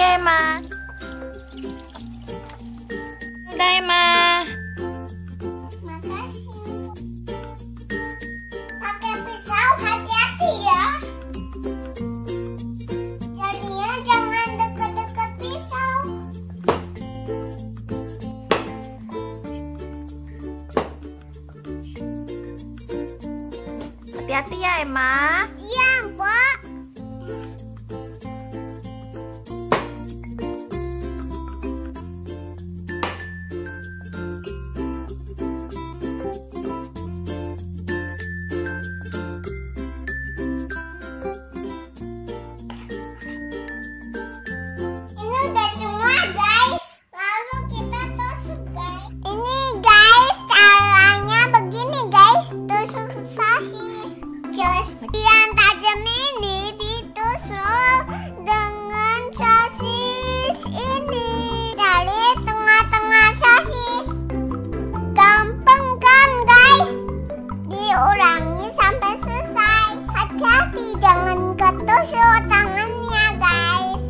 Oke, Emma. Udah, Emma. Makasih. Pakai pisau, hati-hati ya. Jadinya jangan deket-deket pisau. Hati-hati ya, Emma. Iya, Mbak. Ini udah semua, guys. Lalu kita tusuk, guys. Ini, guys, caranya begini, guys. Tusuk sosis. Yang tajam ini ditusuk dengan sosis ini. Cari tengah-tengah sosis. Gampang kan, guys? Diulangi sampai selesai. Hati-hati jangan ketusuk tangannya, guys.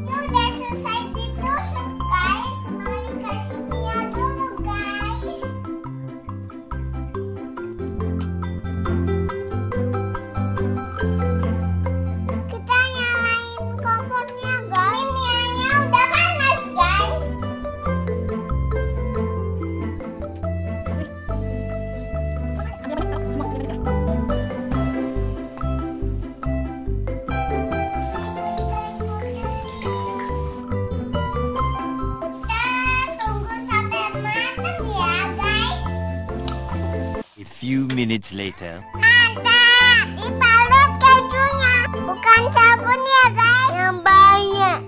Ini udah selesai ditusuk, guys. Mari kasih dia dulu, guys. Kita nyalain kompornya, guys. Minyaknya udah panas, guys. Kita tunggu sampai matang ya, guys. A few minutes later. Mantap, diparut kejunya. Bukan sabun ya, guys. Yang banyak.